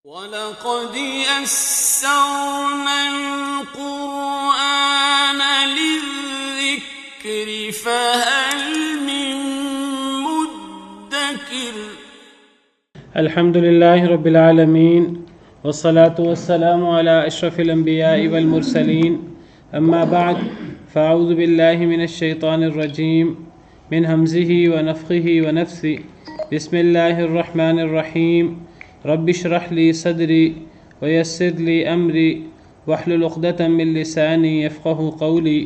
وَلَقَدْ يَسَّرْنَا الْقُرْآنَ لِلذِّكْرِ فَهَلْ مِن مُّدَّكِرٍ الحمد لله رب العالمين والصلاة والسلام على أشرف الأنبياء والمرسلين أما بعد فأعوذ بالله من الشيطان الرجيم من همزه ونفخه ونفثه بسم الله الرحمن الرحيم رب اشرح لي صدري ويسر لي أمري واحلل عقدة من لساني يفقه قولي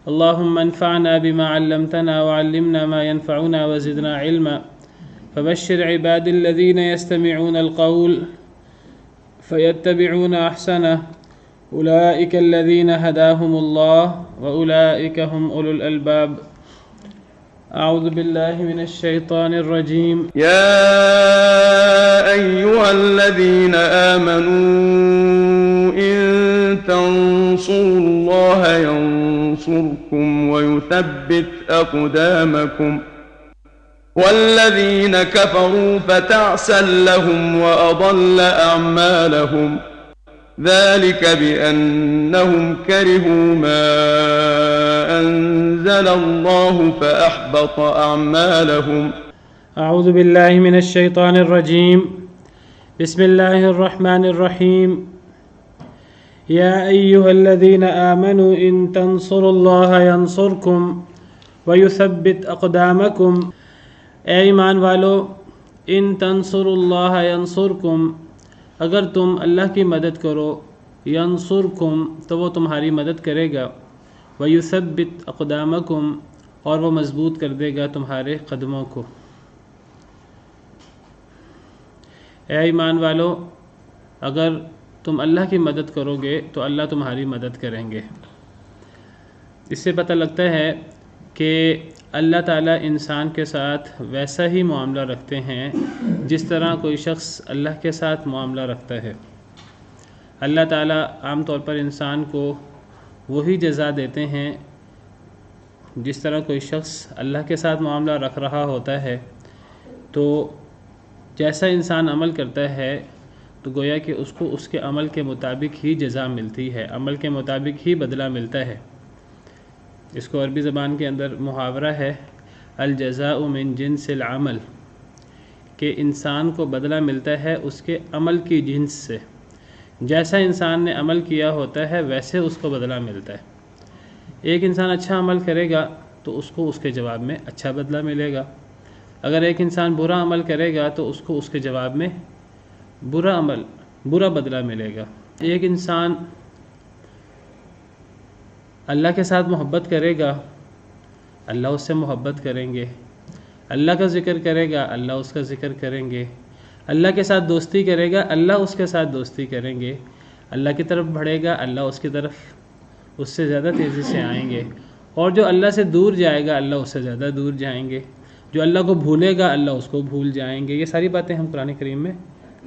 اللهم انفعنا بما علمتنا وعلمنا ما ينفعنا وزدنا علما فبشر عباد الذين يستمعون القول فيتبعون أحسنه أولئك الذين هداهم الله وأولئك هم أولو الألباب أعوذ بالله من الشيطان الرجيم يا أيها الذين آمنوا إن تنصروا الله ينصركم ويثبت أقدامكم والذين كفروا فتعسا لهم وأضل أعمالهم ذلك بأنهم كرهوا ما أنزل الله فأحبط أعمالهم أعوذ بالله من الشيطان الرجيم بسم الله الرحمن الرحيم يا أيها الذين آمنوا إن تنصروا الله ينصركم ويثبت أقدامكم اے ایمان والو ان تنصر اللہ ینصرکم اگر تم اللہ کی مدد کرو ینصرکم تو وہ تمہاری مدد کرے گا ویثبت اقدامکم اور وہ مضبوط کر دے گا تمہارے قدموں کو۔ اے ایمان والو اگر تم اللہ کی مدد کرو گے تو اللہ تمہاری مدد کریں گے۔ اس سے پتہ لگتا ہے کہ اللہ تعالیٰ انسان کے ساتھ ویسا ہی معاملہ رکھتے ہیں جس طرح کوئی شخص اللہ کے ساتھ معاملہ رکھتا ہے۔ اللہ تعالیٰ عام طور پر انسان کو وہی جزا دیتے ہیں جس طرح کوئی شخص اللہ کے ساتھ معاملہ رکھ رہا ہوتا ہے، تو جیسا انسان عمل کرتا ہے تو گویا کہ اس کو اس کے عمل کے مطابق ہی جزا ملتی ہے، عمل کے مطابق ہی بدلہ ملتا ہے۔ اس کو عربی زبان کے اندر محاورہ ہے الجزاء من جنس العمل، کہ انسان کو بدلہ ملتا ہے اس کے عمل کی جنس سے، جیسا انسان نے عمل کیا ہوتا ہے ویسے اس کو بدلہ ملتا ہے۔ ایک انسان اچھا عمل کرے گا تو اس کو اس کے جواب میں اچھا بدلہ ملے گا، اگر ایک انسان برا عمل کرے گا تو اس کو اس کے جواب میں برا بدلہ ملے گا۔ ایک انسان اللہ کے ساتھ محبت کرے گا، اللہ اس سے محبت کریں گے، اللہ کا ذکر کرے گا، اللہ اس کا ذکر کریں گے، اللہ کے ساتھ دوستی کرے گا، اللہ اس کے ساتھ دوستی کریں گے، اللہ کی طرف بڑھے گا، اللہ اس کی طرف اس سے زیادہ تیزی سے آئیں گے، اور جو اللہ سے دور جائے گا اللہ اس سے زیادہ دور جائیں گے، جو اللہ کو بھولے گا اللہ اس کو بھول جائیں گے۔ یہ ساری باتیں ہم قرآن کریم میں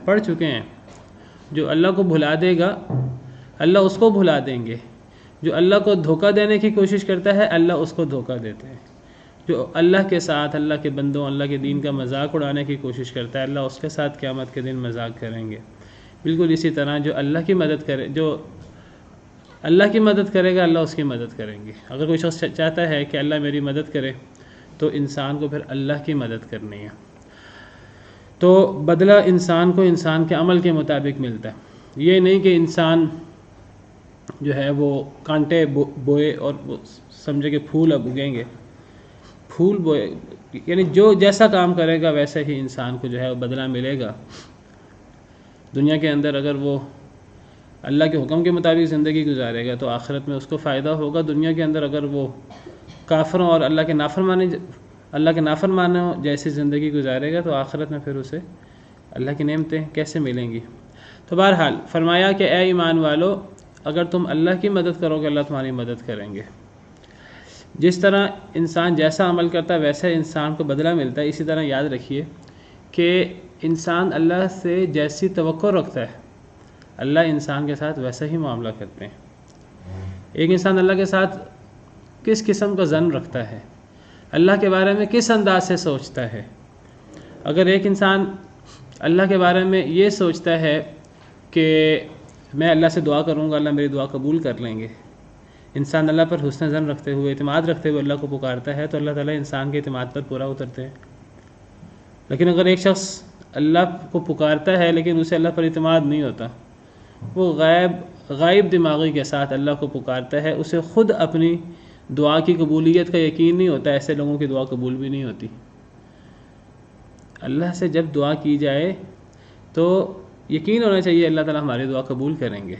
پڑھ چکے ہیں۔ جو اللہ کو بھلا دے گا اللہ اس کو بھلا دیں گے، جو اللہ کو دھوکہ دینے کی کوشش کرتا ہے اللہ اس کو دھوکہ دیتے ہیں، جو اللہ کے ساتھ اللہ کے بندوں اللہ کے دین کا مذاق اڑانے کی کوشش کرتا ہے اللہ اس کے ساتھ قیامت کے دن مذاق کریں گے۔ بالکل اسی طرح جو اللہ کی مدد کرے گا اللہ اس کی مدد کریں گے۔ اگر کوئی شخص چاہتا ہے کہ اللہ میری مدد کرے تو انسان کو پھر اللہ کی مدد کرنی ہے، تو بدلہ انسان کو انسان کے عمل کے مطابق ملتا ہے۔ یہ نہیں کہ انسان جو ہے وہ کانٹے بوئے اور سمجھے کہ پھول اب اگیں گے، پھول بوئے یعنی جو جیسا کام کرے گا ویسے ہی انسان کو جو ہے وہ بدلہ ملے گا۔ دنیا کے اندر اگر وہ اللہ کے حکم کے مطابق زندگی گزارے گا تو آخرت میں اس کو فائدہ ہوگا، دنیا کے اندر اگر وہ کافروں اور اللہ کے نافرمانوں جیسی زندگی گزارے گا تو آخرت میں پھر اسے اللہ کی نعمتیں کیسے ملیں گی۔ تو بہرحال فرمایا کہ اے ایمان والو اگر تم اللہ کی مدد کرو گے اللہ تمہاری مدد کریں گے۔ جس طرح انسان جیسا عمل کرتا ہے ویسے انسان کو بدلہ ملتا ہے، اسی طرح یاد رکھیے کہ انسان اللہ سے جیسی توقع رکھتا ہے اللہ انسان کے ساتھ ویسا ہی معاملہ کرتے ہیں۔ ایک انسان اللہ کے ساتھ کس قسم کا ظن رکھتا ہے، اللہ کے بارے میں کس انداز سے سوچتا ہے، اگر ایک انسان اللہ کے بارے میں یہ سوچتا ہے کہ میں اللہ سے دعا کروں گا، اللہ میری دعا قبول کر لیں گے. انسان اللہ پر حسن ظن رکھتے ہوئے، اعتماد رکھتے ہوئے اللہ کو پکارتا ہے تو اللہ تعالیٰ انسان کے اعتماد پر پورا اترتے ہیں. لیکن اگر ایک شخص اللہ کو پکارتا ہے لیکن اسے اللہ پر اعتماد نہیں ہوتا، وہ غائب دماغی کے ساتھ اللہ کو پکارتا ہے، اسے خود اپنی دعا کی قبولیت کا یقین نہیں ہوتا، ایسے لوگوں کی دعا قبول بھی نہیں ہوتی. اللہ سے جب دعا کی جائے تو یقین ہونا چاہیے اللہ تعالیٰ ہماری دعا قبول کریں گے.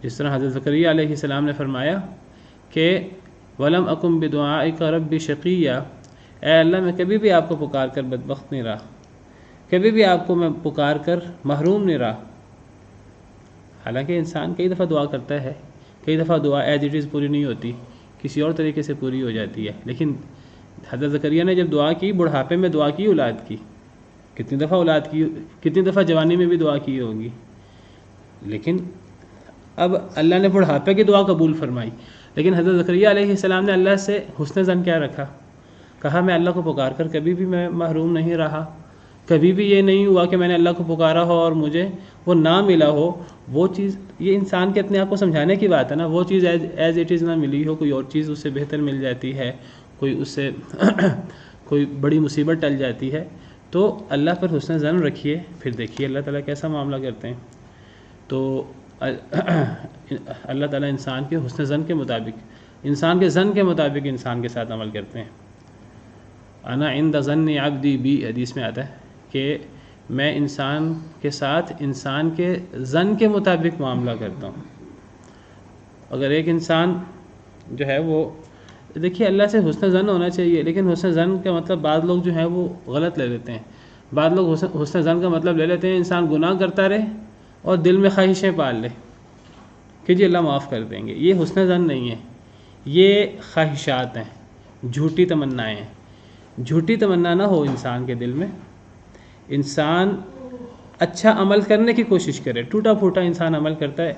جس طرح حضرت زکریا علیہ السلام نے فرمایا کہ وَلَمْ أَكُمْ بِدُعَائِكَ رَبِّ شَقِيًّا، اے اللہ میں کبھی بھی آپ کو پکار کر بدبخت نہیں رہا، کبھی بھی آپ کو میں پکار کر محروم نہیں رہا. حالانکہ انسان کئی دفعہ دعا کرتا ہے، کئی دفعہ دعا ایز اٹ از پوری نہیں ہوتی، کسی اور طریقے سے پوری ہو جاتی ہے. لیکن حضرت زکریا نے جب دعا کی، بڑھاپے میں دعا کی اولاد کی، کتنی دفعہ اولاد کی، کتنی دفعہ جوانی میں بھی دعا کی ہوگی، لیکن اب اللہ نے بڑھاپے کی دعا قبول فرمائی. لیکن حضرت زکریا علیہ السلام نے اللہ سے حسن ظن کیا رکھا؟ کہا میں اللہ کو پکار کر کبھی بھی میں محروم نہیں رہا، کبھی بھی یہ نہیں ہوا کہ میں نے اللہ کو پکارا ہو اور مجھے وہ نہ ملا ہو. وہ چیز، یہ انسان کے اپنے آپ کو سمجھانے کی بات ہے نا، وہ چیز ایز اٹ از نہ ملی ہو، کوئی اور چیز اس سے بہتر مل جاتی ہے، کوئی اس سے کوئی بڑی مصیبت ٹل جاتی ہے. تو اللہ پر حسن ظن رکھیے، پھر دیکھیے اللہ تعالیٰ کیسا معاملہ کرتے ہیں. تو اللہ تعالیٰ انسان کے حسن ظن کے مطابق، انسان کے ظن کے مطابق انسان کے ساتھ عمل کرتے ہیں. انا عند ظن عبدی بی، حدیث میں آتا ہے کہ میں انسان کے ساتھ انسان کے ظن کے مطابق معاملہ کرتا ہوں. اگر ایک انسان جو ہے وہ، دیکھیے اللہ سے حسن ظن ہونا چاہیے، لیکن حسن ظن کا مطلب بعض لوگ جو ہیں وہ غلط لے لیتے ہیں. بعض لوگ حسن ظن کا مطلب لے لیتے ہیں انسان گناہ کرتا رہے اور دل میں خواہشیں پال لے کہ جی اللہ معاف کر دیں گے. یہ حسن ظن نہیں ہے، یہ خواہشات ہیں، جھوٹی تمنائیں ہیں. جھوٹی تمنا نہ ہو انسان کے دل میں. انسان اچھا عمل کرنے کی کوشش کرے. ٹوٹا پھوٹا انسان عمل کرتا ہے،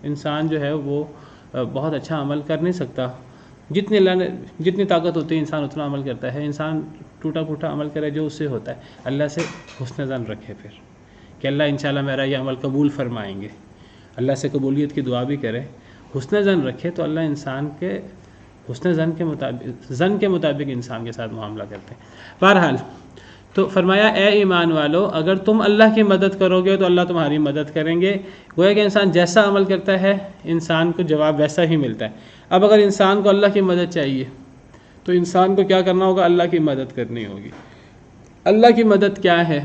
انسان جو ہے وہ بہت اچھا عمل کر نہیں سکتا. جتنی اللہ نے جتنی طاقت ہوتی ہے انسان اتنا عمل کرتا ہے. انسان ٹوٹا پھوٹا عمل کرے جو اس سے ہوتا ہے. اللہ سے حسن ظن رکھے پھر کہ اللہ انشاءاللہ میرا یہ عمل قبول فرمائیں گے. اللہ سے قبولیت کی دعا بھی کرے، حسن ظن رکھے تو اللہ انسان کے حسن ظن کے مطابق انسان کے ساتھ معاملہ کرتے ہیں. بہرحال تو فرمایا اے ایمان والو، اگر تم اللہ کی مدد کرو گے تو اللہ تمہاری مدد کریں گے. گویا کہ انسان جیسا عمل کرتا ہے انسان کو جواب ویسا ہی ملتا ہے. اب اگر انسان کو اللہ کی مدد چاہیے تو انسان کو کیا کرنا ہوگا؟ اللہ کی مدد کرنی ہوگی. اللہ کی مدد کیا ہے؟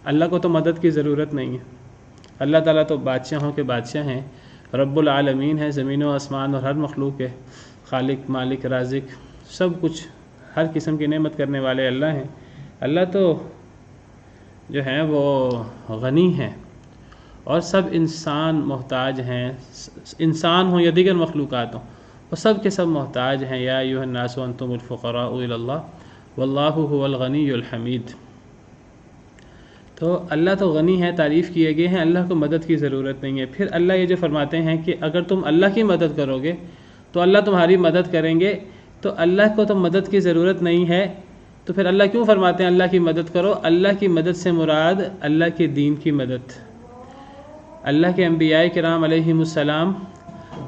اللہ کو تو مدد کی ضرورت نہیں ہے. اللہ تعالیٰ تو بادشاہوں کے بادشاہ ہیں، رب العالمین ہیں، زمین و آسمان اور ہر مخلوق کے خالق، مالک، رازق، سب کچھ، ہر قسم کی نعمت کرنے والے اللہ ہیں. اللہ تو جو ہیں وہ غنی ہیں اور سب انسان محتاج ہیں. انسان ہوں یا دیگر مخلوقات ہوں، وہ سب کے سب محتاج ہیں. یا ایھا الناس انتم الفقراء الی اللہ واللہ هو الغنی الحمید. تو اللہ تو غنی ہے، تعریف کیے گئے ہیں، اللہ کو مدد کی ضرورت نہیں ہے. پھر اللہ یہ جو فرماتے ہیں کہ اگر تم اللہ کی مدد کرو گے تو اللہ تمہاری مدد کریں گے. تو اللہ کو تو مدد کی ضرورت نہیں ہے، تو پھر اللہ کیوں فرماتے ہیں اللہ کی مدد کرو؟ اللہ کی مدد سے مراد اللہ کے دین کی مدد. اللہ کے انبیاء کرام علیہم السلام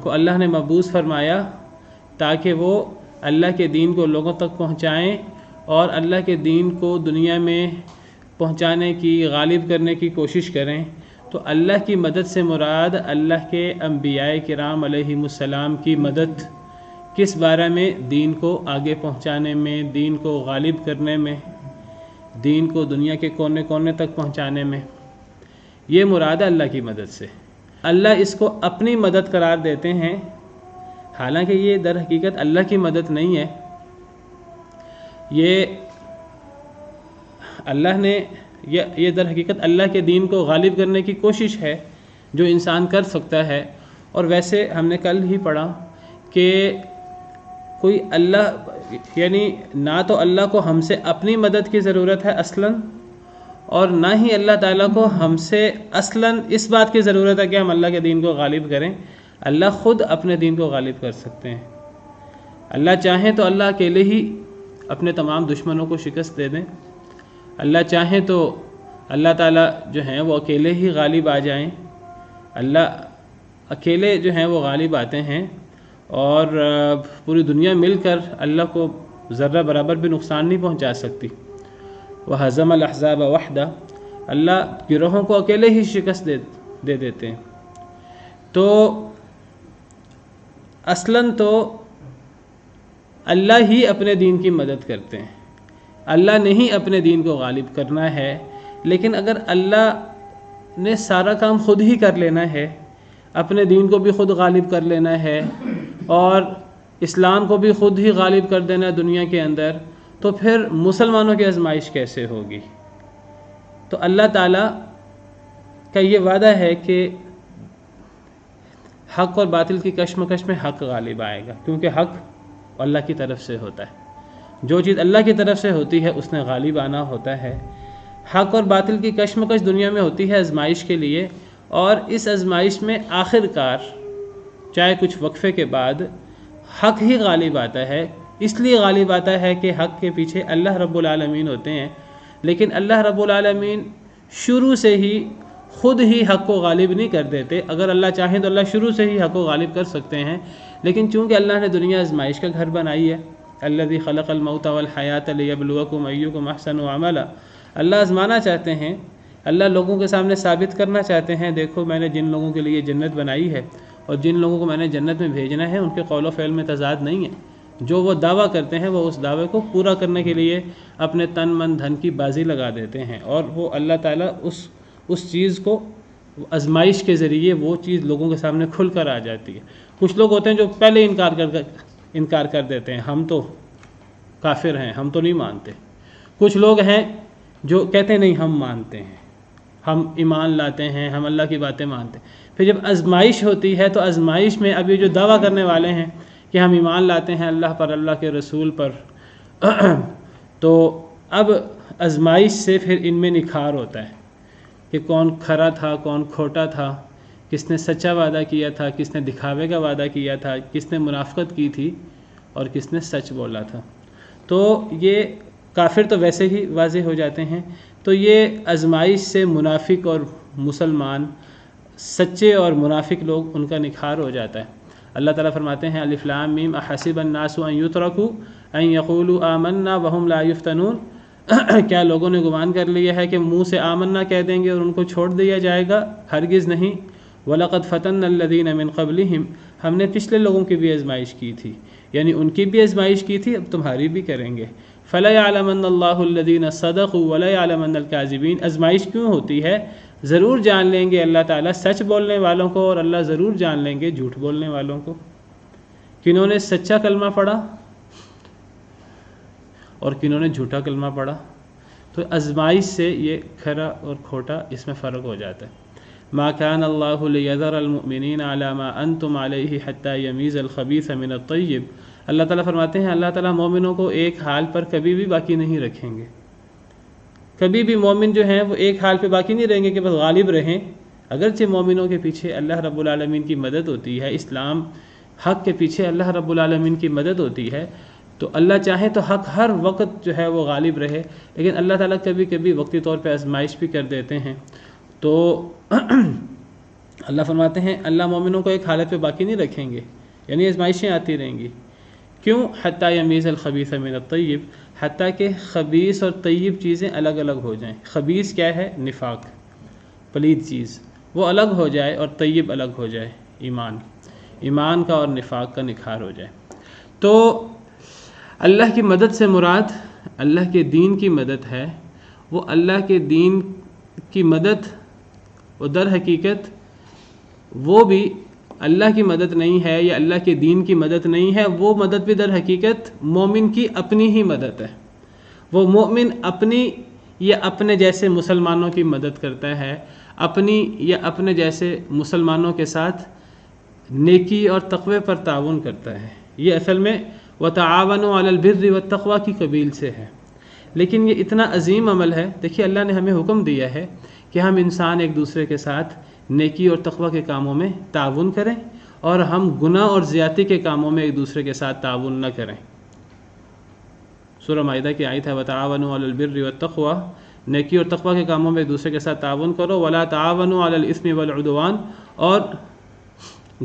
کو اللہ نے مبعوث فرمایا تاکہ وہ اللہ کے دین کو لوگوں تک پہنچائیں اور اللہ کے دین کو دنیا میں پہنچانے کی، غالب کرنے کی کوشش کریں. تو اللہ کی مدد سے مراد اللہ کے انبیاء کرام علیہم السلام کی مدد کس بارے میں؟ دین کو آگے پہنچانے میں، دین کو غالب کرنے میں، دین کو دنیا کے کونے کونے تک پہنچانے میں. یہ مراد ہے اللہ کی مدد سے. اللہ اس کو اپنی مدد قرار دیتے ہیں، حالانکہ یہ در حقیقت اللہ کی مدد نہیں ہے. یہ اللہ نے یہ در حقیقت اللہ کے دین کو غالب کرنے کی کوشش ہے جو انسان کر سکتا ہے. اور ویسے ہم نے کل ہی پڑھا کہ کوئی اللہ، یعنی نہ تو اللہ کو ہم سے اپنی مدد کی ضرورت ہے اصلاً، اور نہ ہی اللہ تعالیٰ کو ہم سے اصلاً اس بات کی ضرورت ہے کہ ہم اللہ کے دین کو غالب کریں. اللہ خود اپنے دین کو غالب کر سکتے ہیں. اللہ چاہیں تو اللہ اکیلے ہی اپنے تمام دشمنوں کو شکست دے دیں. اللہ چاہیں تو اللہ تعالیٰ جو ہیں وہ اکیلے ہی غالب آ جائیں، اللہ اکیلے جو ہیں وہ غالب آتے ہیں، اور پوری دنیا مل کر اللہ کو ذرہ برابر بھی نقصان نہیں پہنچا سکتی۔ وَهَزَمَ الْأَحْزَابَ وَحْدَهُ، اللہ گروہوں کو اکیلے ہی شکست دے دیتے ہیں۔ تو اصلاً تو اللہ ہی اپنے دین کی مدد کرتے ہیں، اللہ نے ہی اپنے دین کو غالب کرنا ہے، لیکن اگر اللہ نے سارا کام خود ہی کر لینا ہے، اپنے دین کو بھی خود غالب کر لینا ہے اور اسلام کو بھی خود ہی غالب کر دینا ہے دنیا کے اندر، تو پھر مسلمانوں کی آزمائش کیسے ہوگی؟ تو اللہ تعالیٰ کا یہ وعدہ ہے کہ حق اور باطل کی کشمکش میں حق غالب آئے گا، کیونکہ حق اللہ کی طرف سے ہوتا ہے، جو چیز اللہ کی طرف سے ہوتی ہے اس نے غالب آنا ہوتا ہے۔ حق اور باطل کی کشمکش دنیا میں ہوتی ہے آزمائش کے لیے، اور اس آزمائش میں آخر کار چاہے کچھ وقفے کے بعد حق ہی غالب آتا ہے۔ اس لیے غالب آتا ہے کہ حق کے پیچھے اللہ رب العالمین ہوتے ہیں، لیکن اللہ رب العالمین شروع سے ہی خود ہی حق کو غالب نہیں کر دیتے۔ اگر اللہ چاہیں تو اللہ شروع سے ہی حق کو غالب کر سکتے ہیں، لیکن چونکہ اللہ نے دنیا آزمائش کا گھر بنائی ہے، الذی خلق الموت والحیات لیبلوکم ایکم احسن عملا، اللہ آزمانا چاہتے ہیں، اللہ لوگوں کے سامنے ثابت کرنا چاہتے ہیں، دیکھو میں نے جن لوگوں کے لیے جنت بنائی ہے اور جن لوگوں کو میں نے جنت میں بھیجنا ہے ان کے قول و فعل میں تضاد نہیں ہے، جو وہ دعویٰ کرتے ہیں وہ اس دعوے کو پورا کرنے کے لیے اپنے تن من دھن کی بازی لگا دیتے ہیں، اور وہ اللہ تعالیٰ اس چیز کو آزمائش کے ذریعے وہ چیز لوگوں کے سامنے کھل کر آ جاتی ہے۔ کچھ لوگ ہوتے ہیں جو پہلے انکار کر دیتے ہیں، ہم تو کافر ہیں، ہم تو نہیں مانتے۔ کچھ لوگ ہیں جو کہتے ہیں نہیں ہم مانتے ہیں، ہم ایمان لاتے ہیں، ہم اللہ کی باتیں مانتے ہیں۔ پھر جب آزمائش ہوتی ہے تو آزمائش میں اب یہ جو دعویٰ کرنے والے ہیں کہ ہم ایمان لاتے ہیں اللہ پر، اللہ کے رسول پر، تو اب آزمائش سے پھر ان میں نکھار ہوتا ہے کہ کون کھرا تھا، کون کھوٹا تھا، کس نے سچا وعدہ کیا تھا، کس نے دکھاوے کا وعدہ کیا تھا، کس نے منافقت کی تھی اور کس نے سچ بولا تھا۔ تو یہ کافر تو ویسے ہی واضح ہو جاتے ہیں۔ تو یہ آزمائش سے منافق اور مسلمان، سچے اور منافق لوگ، ان کا نکھار ہو جاتا ہے۔ اللہ تعالیٰ فرماتے ہیں الف لام میم احسب الناس ان یترکوا ان یقولوا آمنا وهم لا یفتنون، کیا لوگوں نے گمان کر لیا ہے کہ منہ سے آمنا کہہ دیں گے اور ان کو چھوڑ دیا جائے گا؟ ہرگز نہیں۔ وَلَقَدْ فَتَنَّ الَّذِينَ مِنْ قَبْلِهِمْ، ہم نے پچھلے لوگوں کی بھی آزمائش کی تھی، یعنی ان کی بھی آزمائش کی تھی، اب تمہاری بھی کریں گے۔ فَلَا يَعْلَمَنَّ اللَّهُ الَّذِينَ صَدَقُوا وَلَا يَعْلَمَنَّ الْكَاذِبِينَ، آزمائش کیوں ہوتی ہے؟ ضرور جان لیں گے اللہ تعالیٰ سچ بولنے والوں کو، اور اللہ ضرور جان لیں گے جھوٹ بولنے والوں کو۔ کنہوں نے سچا کلمہ پڑھا اور کنہوں نے جھوٹا کلمہ پڑھا؟ تو آزمائش سے یہ کھرا اور کھوٹا اس میں فرق ہو جاتا ہے۔ ما كان الله ليذر المؤمنين على ما انتم عليه حتى يميز الخبيث من الطيب، اللہ تعالیٰ فرماتے ہیں اللہ تعالیٰ مومنوں کو ایک حال پر کبھی بھی باقی نہیں رکھیں گے، کبھی بھی مومن جو ہیں وہ ایک حال پہ باقی نہیں رہیں گے کہ بس غالب رہیں۔ اگرچہ مومنوں کے پیچھے اللہ رب العالمین کی مدد ہوتی ہے، اسلام حق کے پیچھے اللہ رب العالمین کی مدد ہوتی ہے، تو اللہ چاہے تو حق ہر وقت جو ہے وہ غالب رہے، لیکن اللہ تعالیٰ کبھی کبھی وقتی طور پہ آزمائش بھی کر دیتے ہیں۔ تو اللہ فرماتے ہیں اللہ مومنوں کو ایک حالت پہ باقی نہیں رکھیں گے، یعنی آزمائشیں آتی رہیں گی۔ کیوں؟ حتیٰ یمیز الخبیث من الطیب، حتیٰ کہ خبیث اور طیب چیزیں الگ الگ ہو جائیں۔ خبیث کیا ہے؟ نفاق، پلید چیز، وہ الگ ہو جائے، اور طیب الگ ہو جائے، ایمان کا اور نفاق کا نکھار ہو جائے۔ تو اللہ کی مدد سے مراد اللہ کے دین کی مدد ہے۔ وہ اللہ کے دین کی مدد وہ در حقیقت وہ بھی اللہ کی مدد نہیں ہے، یا اللہ کے دین کی مدد نہیں ہے، وہ مدد بھی در حقیقت مومن کی اپنی ہی مدد ہے۔ وہ مومن اپنی یا اپنے جیسے مسلمانوں کی مدد کرتا ہے، اپنی یا اپنے جیسے مسلمانوں کے ساتھ نیکی اور تقوی پر تعاون کرتا ہے۔ یہ اصل میں وَتَعَاوَنُوا عَلَى الْبِرِّ وَالتَّقْوَى کی قبیل سے ہے، لیکن یہ اتنا عظیم عمل ہے۔ دیکھیے اللہ نے ہمیں حکم دیا ہے کہ ہم انسان ایک دوسرے کے ساتھ نیکی اور تقوی کے کاموں میں تعاون کریں، اور ہم گناہ اور زیادتی کے کاموں میں ایک دوسرے کے ساتھ تعاون نہ کریں۔ سورہ مائدہ کی آیت ہے وَتَعَاوَنُوا عَلَى الْبِرِّ وَالتَّقْوَى، نیکی اور تقوی کے کاموں میں ایک دوسرے کے ساتھ تعاون کرو، ولا تعاونوا علی الاثم والعدوان، اور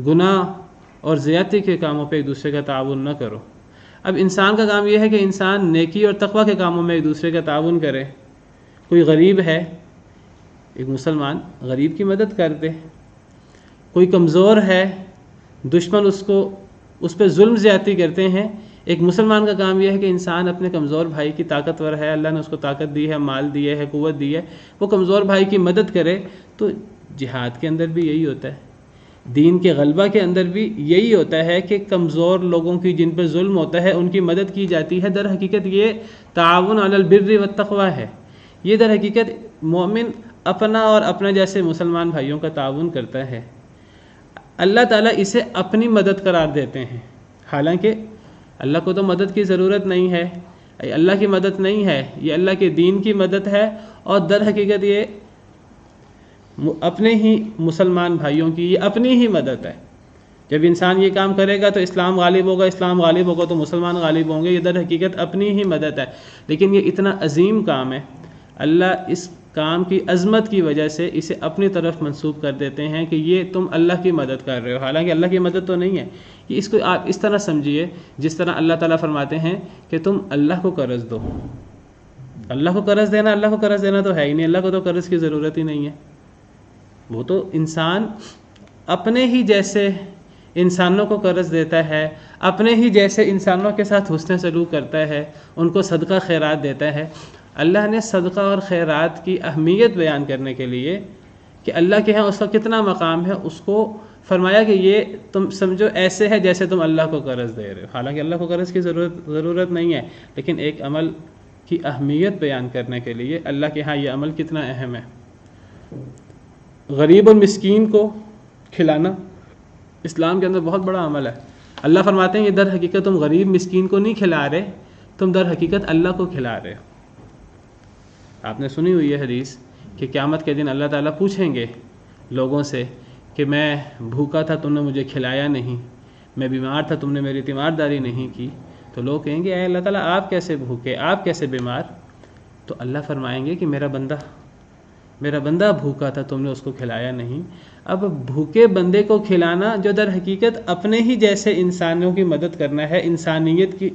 گناہ اور زیادتی کے کاموں پہ ایک دوسرے کا تعاون نہ کرو۔ اب انسان کا کام یہ ہے کہ انسان نیکی اور تقوی کے کاموں میں ایک دوسرے کا تعاون کرے۔ کوئی غریب ہے، ایک مسلمان غریب کی مدد کر دے، کوئی کمزور ہے، دشمن اس پہ ظلم زیادتی کرتے ہیں، ایک مسلمان کا کام یہ ہے کہ انسان اپنے کمزور بھائی کی، طاقتور ہے، اللہ نے اس کو طاقت دی ہے، مال دی ہے، قوت دی ہے، وہ کمزور بھائی کی مدد کرے۔ تو جہاد کے اندر بھی یہی ہوتا ہے، دین کے غلبہ کے اندر بھی یہی ہوتا ہے کہ کمزور لوگوں کی، جن پہ ظلم ہوتا ہے، ان کی مدد کی جاتی ہے۔ در حقیقت یہ تعاون علی البر والتقوی ہے، یہ در حقیقت مومن اپنا اور اپنے جیسے مسلمان بھائیوں کا تعاون کرتا ہے۔ اللہ تعالیٰ اسے اپنی مدد قرار دیتے ہیں، حالانکہ اللہ کو تو مدد کی ضرورت نہیں ہے، اللہ کی مدد نہیں ہے، یہ اللہ کے دین کی مدد ہے، اور در حقیقت یہ اپنے ہی مسلمان بھائیوں کی یہ اپنی ہی مدد ہے۔ جب انسان یہ کام کرے گا تو اسلام غالب ہوگا، اسلام غالب ہوگا تو مسلمان غالب ہوں گے، یہ در حقیقت اپنی ہی مدد ہے۔ لیکن یہ اتنا عظیم کام ہے، اللہ اس کام کی عظمت کی وجہ سے اسے اپنی طرف منسوب کر دیتے ہیں کہ یہ تم اللہ کی مدد کر رہے ہو، حالانکہ اللہ کی مدد تو نہیں ہے۔ یہ اس کو آپ اس طرح سمجھیے جس طرح اللہ تعالیٰ فرماتے ہیں کہ تم اللہ کو قرض دو۔ اللہ کو قرض دینا تو ہے ہی نہیں، اللہ کو تو قرض کی ضرورت ہی نہیں ہے، وہ تو انسان اپنے ہی جیسے انسانوں کو قرض دیتا ہے، اپنے ہی جیسے انسانوں کے ساتھ حسن سلوک کرتا ہے، ان کو صدقہ خیرات دیتا ہے۔ اللہ نے صدقہ اور خیرات کی اہمیت بیان کرنے کے لیے کہ اللہ کے ہاں اس کا کتنا مقام ہے، اس کو فرمایا کہ یہ تم سمجھو ایسے ہے جیسے تم اللہ کو قرض دے رہے ہو، حالانکہ اللہ کو قرض کی ضرورت نہیں ہے، لیکن ایک عمل کی اہمیت بیان کرنے کے لیے اللہ کے ہاں یہ عمل کتنا اہم ہے۔ غریب اور مسکین کو کھلانا اسلام کے اندر بہت بڑا عمل ہے۔ اللہ فرماتے ہیں یہ در حقیقت تم غریب مسکین کو نہیں کھلا رہے، تم در حقیقت اللہ کو کھلا رہے ہو۔ آپ نے سنی ہوئی ہے حدیث کہ قیامت کے دن اللہ تعالیٰ پوچھیں گے لوگوں سے کہ میں بھوکا تھا تم نے مجھے کھلایا نہیں، میں بیمار تھا تم نے میری تیمارداری نہیں کی، تو لوگ کہیں گے اے اللہ تعالیٰ آپ کیسے بھوکے، آپ کیسے بیمار؟ تو اللہ فرمائیں گے کہ میرا بندہ بھوکا تھا تم نے اس کو کھلایا نہیں۔ اب بھوکے بندے کو کھلانا جو در حقیقت اپنے ہی جیسے انسانوں کی مدد کرنا ہے، انسانیت کی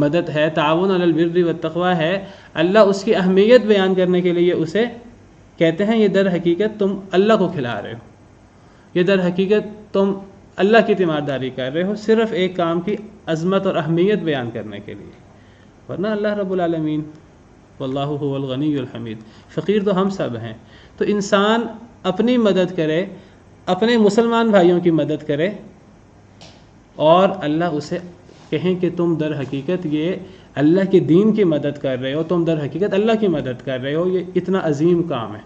مدد ہے، تعاون علی البر والتقوی ہے، اللہ اس کی اہمیت بیان کرنے کے لیے اسے کہتے ہیں یہ در حقیقت تم اللہ کو کھلا رہے ہو، یہ در حقیقت تم اللہ کی تیمارداری کر رہے ہو، صرف ایک کام کی عظمت اور اہمیت بیان کرنے کے لیے۔ ورنہ اللہ رب العالمین واللہ هو الغنی الحمید، فقیر تو ہم سب ہیں۔ تو انسان اپنی مدد کرے، اپنے مسلمان بھائیوں کی مدد کرے، اور اللہ اسے کہیں کہ تم در حقیقت یہ اللہ کے دین کی مدد کر رہے ہو، تم در حقیقت اللہ کی مدد کر رہے ہو، یہ اتنا عظیم کام ہے۔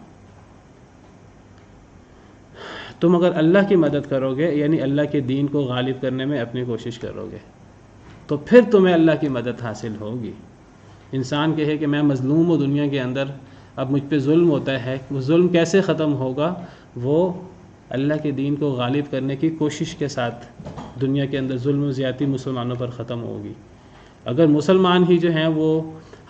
تم اگر اللہ کی مدد کرو گے، یعنی اللہ کے دین کو غالب کرنے میں اپنی کوشش کرو گے، تو پھر تمہیں اللہ کی مدد حاصل ہوگی۔ انسان کہے کہ میں مظلوم ہوں دنیا کے اندر، اب مجھ پہ ظلم ہوتا ہے، وہ ظلم کیسے ختم ہوگا؟ وہ اللہ کے دین کو غالب کرنے کی کوشش کے ساتھ دنیا کے اندر ظلم و زیادتی مسلمانوں پر ختم ہوگی۔ اگر مسلمان ہی جو ہیں وہ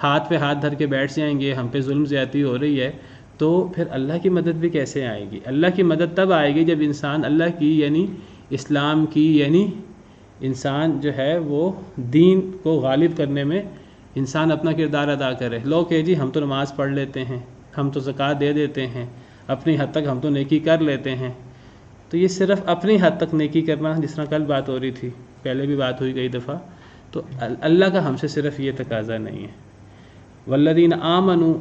ہاتھ پہ ہاتھ دھر کے بیٹھ جائیں گے، ہم پہ ظلم زیادتی ہو رہی ہے، تو پھر اللہ کی مدد بھی کیسے آئے گی؟ اللہ کی مدد تب آئے گی جب انسان اللہ کی، یعنی اسلام کی، یعنی انسان جو ہے وہ دین کو غالب کرنے میں انسان اپنا کردار ادا کرے۔ لوگ کہ جی ہم تو نماز پڑھ لیتے ہیں، ہم تو زکوٰۃ دے دیتے ہیں، اپنی حد تک ہم تو نیکی کر لیتے ہیں، تو یہ صرف اپنی حد تک نیکی کرنا، جس طرح کل بات ہو رہی تھی، پہلے بھی بات ہوئی کئی دفعہ، تو اللہ کا ہم سے صرف یہ تقاضا نہیں ہے۔ والذین آمنوا،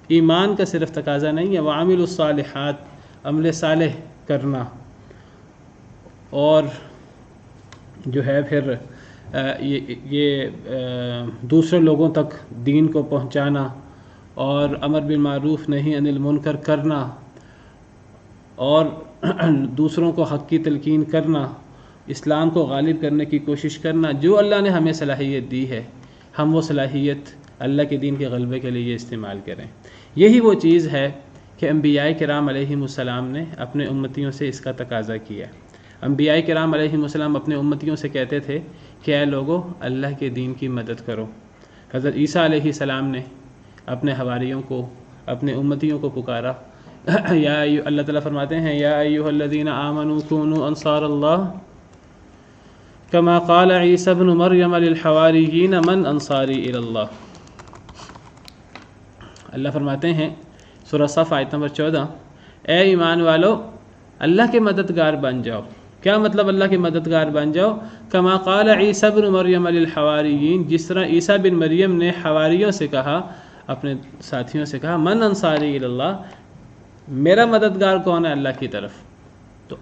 ایمان کا صرف تقاضا نہیں ہے، وعملوا الصالحات، عمل صالح کرنا، اور جو ہے پھر یہ دوسرے لوگوں تک دین کو پہنچانا، اور امر بالمعروف نہی عن المنکر کرنا، اور دوسروں کو حق کی تلقین کرنا، اسلام کو غالب کرنے کی کوشش کرنا۔ جو اللہ نے ہمیں صلاحیت دی ہے، ہم وہ صلاحیت اللہ کے دین کے غلبے کے لیے استعمال کریں۔ یہی وہ چیز ہے کہ انبیاء کرام علیہم السلام نے اپنے امتیوں سے اس کا تقاضا کیا۔ انبیاء کرام علیہم السلام اپنے امتیوں سے کہتے تھے کہ اے لوگو اللہ کے دین کی مدد کرو۔ حضرت عیسیٰ علیہ السلام نے اپنے حواریوں کو اپنے امتیوں کو پکارا. اللہ تعالیٰ فرماتے ہیں یا ایھا الذین آمنوا کونوا انصار اللہ کما قال عیسی ابن مریم للحواریین من انصاری الی اللہ. اللہ فرماتے ہیں سورہ صف آیت نمبر 14 اے ایمان والو اللہ کے مددگار بن جاؤ. کیا مطلب اللہ کے مددگار بن جاؤ؟ کما قال عیسی ابن مریم للحواریین، جس طرح عیسیٰ بن مریم نے حواریوں سے کہا، اپنے ساتھیوں سے کہا من انصاری الی اللہ، میرا مددگار کون ہے اللہ کی طرف. تو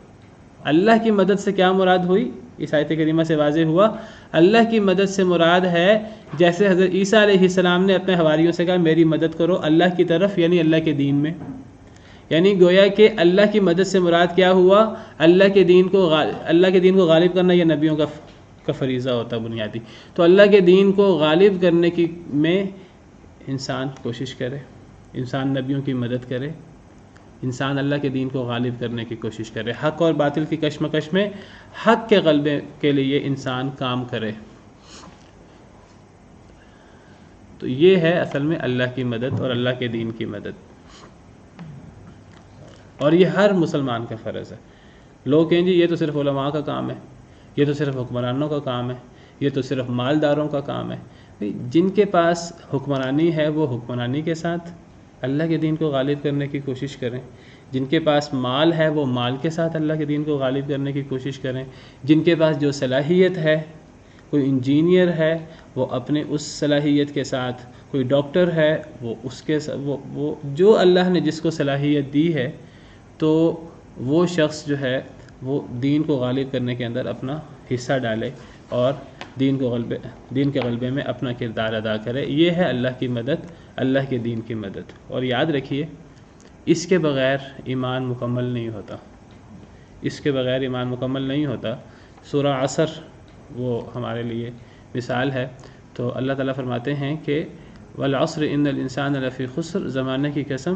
اللہ کی مدد سے کیا مراد ہوئی؟ اس آیت کریمہ سے واضح ہوا اللہ کی مدد سے مراد ہے جیسے حضرت عیسیٰ علیہ السلام نے اپنے حواریوں سے کہا میری مدد کرو اللہ کی طرف، یعنی اللہ کے دین میں. یعنی گویا کہ اللہ کی مدد سے مراد کیا ہوا؟ اللہ کے دین کو غالب کرنا. یہ نبیوں کا فریضہ ہوتا ہے بنیادی. تو اللہ کے دین کو غالب کرنے کی میں انسان کوشش کرے، انسان نبیوں کی مدد کرے، انسان اللہ کے دین کو غالب کرنے کی کوشش کرے، حق اور باطل کی کشمکش میں حق کے غلبے کے لیے انسان کام کرے. تو یہ ہے اصل میں اللہ کی مدد اور اللہ کے دین کی مدد. اور یہ ہر مسلمان کا فرض ہے. لوگ کہیں جی یہ تو صرف علماء کا کام ہے، یہ تو صرف حکمرانوں کا کام ہے، یہ تو صرف مالداروں کا کام ہے. جن کے پاس حکمرانی ہے وہ حکمرانی کے ساتھ اللہ کے دین کو غالب کرنے کی کوشش کریں. جن کے پاس مال ہے وہ مال کے ساتھ اللہ کے دین کو غالب کرنے کی کوشش کریں. جن کے پاس جو صلاحیت ہے، کوئی انجینئر ہے وہ اپنے اس صلاحیت کے ساتھ، کوئی ڈاکٹر ہے وہ اس کے وہ جو اللہ نے جس کو صلاحیت دی ہے تو وہ شخص جو ہے وہ دین کو غالب کرنے کے اندر اپنا حصہ ڈالے اور دین کے غلبے میں اپنا کردار ادا کرے. یہ ہے اللہ کی مدد، اللہ کے دین کی مدد. اور یاد رکھیے اس کے بغیر ایمان مکمل نہیں ہوتا، اس کے بغیر ایمان مکمل نہیں ہوتا. سورہ عصر وہ ہمارے لیے مثال ہے. تو اللہ تعالیٰ فرماتے ہیں کہ والعصر ان الانسان لفی خسر، زمانے کی قسم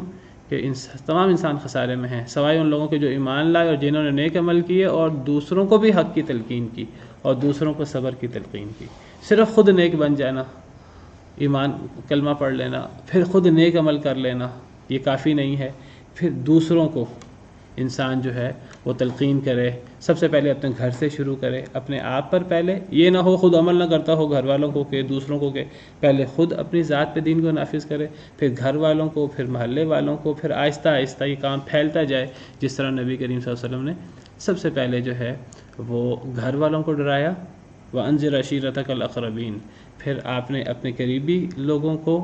کہ تمام انسان خسارے میں ہیں سوائے ان لوگوں کے جو ایمان لائے اور جنہوں نے نیک عمل کیے اور دوسروں کو بھی حق کی تلقین کی اور دوسروں کو صبر کی تلقین کی. صرف خود نیک بن جانا، ایمان کلمہ پڑھ لینا، پھر خود نیک عمل کر لینا یہ کافی نہیں ہے. پھر دوسروں کو انسان جو ہے وہ تلقین کرے. سب سے پہلے اپنے گھر سے شروع کرے، اپنے آپ پر پہلے. یہ نہ ہو خود عمل نہ کرتا ہو گھر والوں کو کہ دوسروں کو کہ پہلے خود اپنی ذات پہ دین کو نافذ کرے، پھر گھر والوں کو، پھر محلے والوں کو، پھر آہستہ آہستہ یہ کام پھیلتا جائے. جس طرح نبی کریم صلی اللہ علیہ وسلم نے سب سے پہلے جو ہے وہ گھر والوں کو ڈرایا، وَأَنذِرْ عَشِيرَتَكَ الْأَقْرَبِينَ. پھر آپ نے اپنے قریبی لوگوں کو،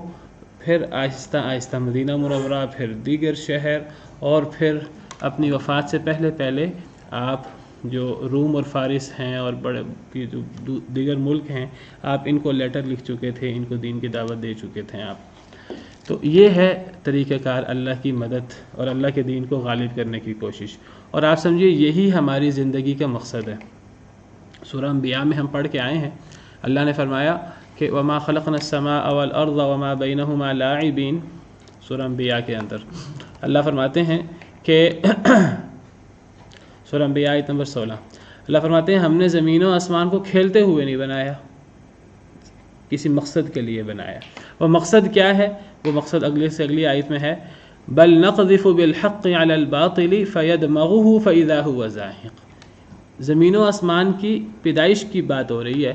پھر آہستہ آہستہ مدینہ منورہ، پھر دیگر شہر، اور پھر اپنی وفات سے پہلے آپ جو روم اور فارس ہیں اور بڑے جو دیگر ملک ہیں آپ ان کو لیٹر لکھ چکے تھے، ان کو دین کی دعوت دے چکے تھے آپ. تو یہ ہے طریقہ کار اللہ کی مدد اور اللہ کے دین کو غالب کرنے کی کوشش. اور آپ سمجھیے یہی ہماری زندگی کا مقصد ہے. سورہ انبیاء میں ہم پڑھ کے آئے ہیں اللہ نے فرمایا کہ وما خلقنا السماء والارض وما بینہما لاعبین. سورہ انبیاء کے اندر اللہ فرماتے ہیں کہ سورہ انبیاء آیت نمبر 16 اللہ فرماتے ہیں ہم نے زمین و آسمان کو کھیلتے ہوئے نہیں بنایا، کسی مقصد کے لیے بنایا. وہ مقصد کیا ہے؟ وہ مقصد اگلی آیت میں ہے بل نقذف بالحق علی الباطل فیدمغه فاذا هو زاهق. زمین و آسمان کی پیدائش کی بات ہو رہی ہے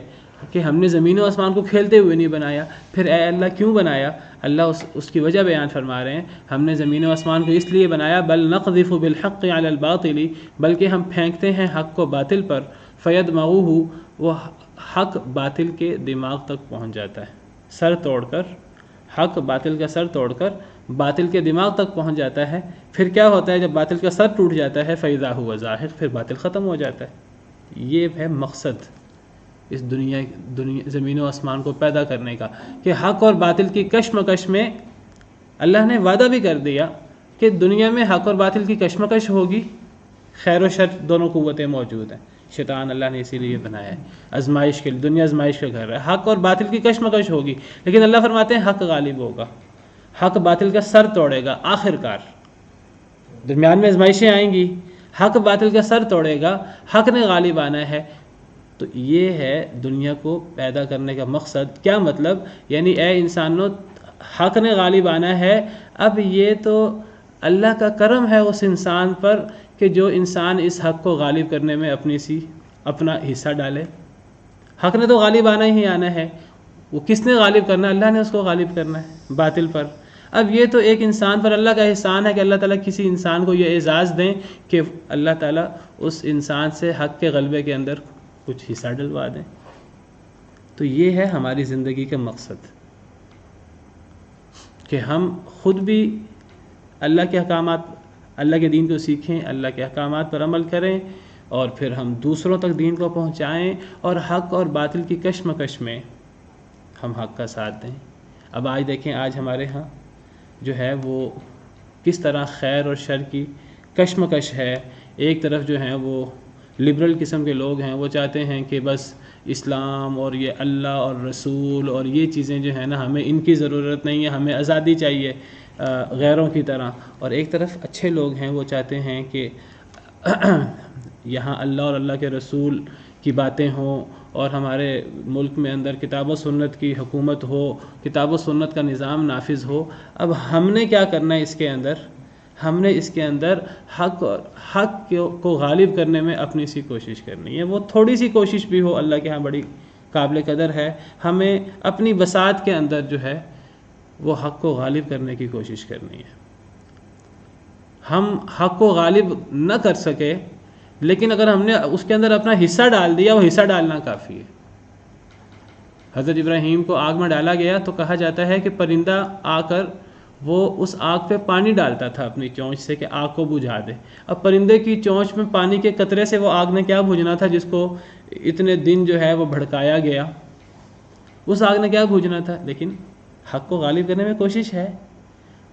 کہ ہم نے زمین و آسمان کو کھیلتے ہوئے نہیں بنایا. پھر اے اللہ کیوں بنایا؟ اللہ اس کی وجہ بیان فرما رہے ہیں ہم نے زمین و آسمان کو اس لیے بنایا بل نقذف بالحق علی الباطل، بلکہ ہم پھینکتے ہیں حق کو باطل پر، فیدمغه، وہ حق باطل کے دماغ تک پہنچ جاتا ہے، سر توڑ کر، حق باطل کا سر توڑ کر باطل کے دماغ تک پہنچ جاتا ہے. پھر کیا ہوتا ہے جب باطل کا سر ٹوٹ جاتا ہے فاذا هو زاهق، پھر باطل ختم ہو جاتا ہے. یہ ہے مقصد اس دنیا زمین و آسمان کو پیدا کرنے کا کہ حق اور باطل کی کشمکش میں اللہ نے وعدہ بھی کر دیا کہ دنیا میں حق اور باطل کی کشمکش ہوگی، خیر و شر دونوں قوتیں موجود ہیں. شیطان اللہ نے اسی لیے بنایا ہے آزمائش کے لیے، دنیا آزمائش کا گھر ہے. حق اور باطل کی کشمکش ہوگی لیکن اللہ فرماتے ہیں حق غالب ہوگا، حق باطل کا سر توڑے گا. آخر کار درمیان میں آزمائشیں آئیں گی، حق باطل کا سر توڑے گا، حق نے غالب آنا ہے. تو یہ ہے دنیا کو پیدا کرنے کا مقصد. کیا مطلب؟ یعنی اے انسانوں حق نے غالب آنا ہے. اب یہ تو اللہ کا کرم ہے اس انسان پر کہ جو انسان اس حق کو غالب کرنے میں اپنا حصہ ڈالے. حق نے تو غالب آنا ہی آنا ہے. وہ کس نے غالب کرنا ہے؟ اللہ نے اس کو غالب کرنا ہے باطل پر. اب یہ تو ایک انسان پر اللہ کا احسان ہے کہ اللہ تعالیٰ کسی انسان کو یہ اعزاز دیں کہ اللہ تعالیٰ اس انسان سے حق کے غلبے کے اندر کچھ حصہ ڈلوا دیں. تو یہ ہے ہماری زندگی کا مقصد کہ ہم خود بھی اللہ کے احکامات، اللہ کے دین کو سیکھیں، اللہ کے احکامات پر عمل کریں، اور پھر ہم دوسروں تک دین کو پہنچائیں، اور حق اور باطل کی کشمکش میں ہم حق کا ساتھ دیں. اب آج دیکھیں، آج ہمارے ہاں جو ہے وہ کس طرح خیر اور شر کی کشمکش ہے. ایک طرف جو ہیں وہ لبرل قسم کے لوگ ہیں، وہ چاہتے ہیں کہ بس اسلام اور یہ اللہ اور رسول اور یہ چیزیں جو ہیں نا، ہمیں ان کی ضرورت نہیں ہے، ہمیں آزادی چاہیے غیروں کی طرح. اور ایک طرف اچھے لوگ ہیں، وہ چاہتے ہیں کہ یہاں اللہ اور اللہ کے رسول کی باتیں ہوں، اور ہمارے ملک میں اندر کتاب و سنت کی حکومت ہو، کتاب و سنت کا نظام نافذ ہو. اب ہم نے کیا کرنا ہے اس کے اندر؟ ہم نے اس کے اندر حق کو غالب کرنے میں اپنی سی کوشش کرنی ہے. وہ تھوڑی سی کوشش بھی ہو اللہ کے ہاں بڑی قابل قدر ہے. ہمیں اپنی بساط کے اندر جو ہے وہ حق کو غالب کرنے کی کوشش کرنی ہے. ہم حق کو غالب نہ کر سکے، لیکن اگر ہم نے اس کے اندر اپنا حصہ ڈال دیا، وہ حصہ ڈالنا کافی ہے. حضرت ابراہیم کو آگ میں ڈالا گیا تو کہا جاتا ہے کہ پرندہ آ کر وہ اس آگ پہ پانی ڈالتا تھا اپنی چونچ سے کہ آگ کو بجھا دے. اب پرندے کی چونچ میں پانی کے قطرے سے وہ آگ نے کیا بجھنا تھا جس کو اتنے دن جو ہے وہ بھڑکایا گیا؟ اس آگ نے کیا بجھنا تھا؟ لیکن حق کو غالب کرنے میں کوشش ہے.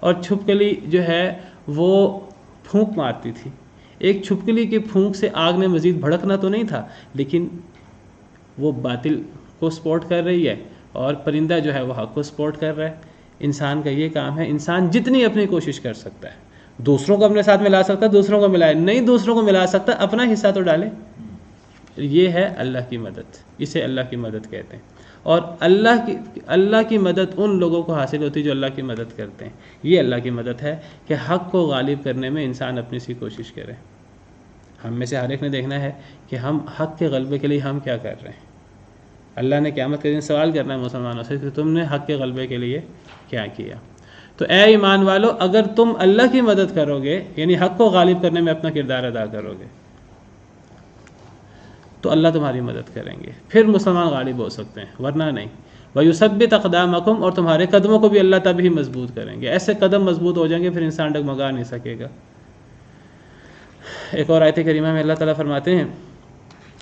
اور چھپکلی جو ہے وہ پھونک مارتی تھی. ایک چھپکلی کی پھونک سے آگ نے مزید بھڑکنا تو نہیں تھا، لیکن وہ باطل کو سپورٹ کر رہی ہے اور پرندہ جو ہے وہ حق کو سپورٹ کر رہا ہے. انسان کا یہ کام ہے، انسان جتنی اپنی کوشش کر سکتا ہے، دوسروں کو اپنے ساتھ ملا سکتا ہے، دوسروں کو ملائے، نہیں دوسروں کو ملا سکتا، اپنا حصہ تو ڈالے. یہ ہے اللہ کی مدد، اسے اللہ کی مدد کہتے ہیں. اور اللہ کی مدد ان لوگوں کو حاصل ہوتی ہے جو اللہ کی مدد کرتے ہیں. یہ اللہ کی مدد ہے کہ حق کو غالب کرنے میں انسان اپنی سی کوشش کرے. ہم میں سے ہر ایک نے دیکھنا ہے کہ ہم حق کے غلبے کے لیے ہم کیا کر رہے ہیں. اللہ نے قیامت کے دن سوال کرنا ہے مسلمانوں سے کہ تم نے حق کے غلبے کے لیے کیا کیا. تو اے ایمان والو، اگر تم اللہ کی مدد کرو گے، یعنی حق کو غالب کرنے میں اپنا کردار ادا کرو گے، تو اللہ تمہاری مدد کریں گے، پھر مسلمان غالب ہو سکتے ہیں، ورنہ نہیں. وَيُثَبِّتْ أَقْدَامَكُمْ، اور تمہارے قدموں کو بھی اللہ تبھی مضبوط کریں گے. ایسے قدم مضبوط ہو جائیں گے پھر انسان ڈگمگا نہیں سکے گا. ایک اور آیت کریمہ میں اللہ تعالیٰ فرماتے ہیں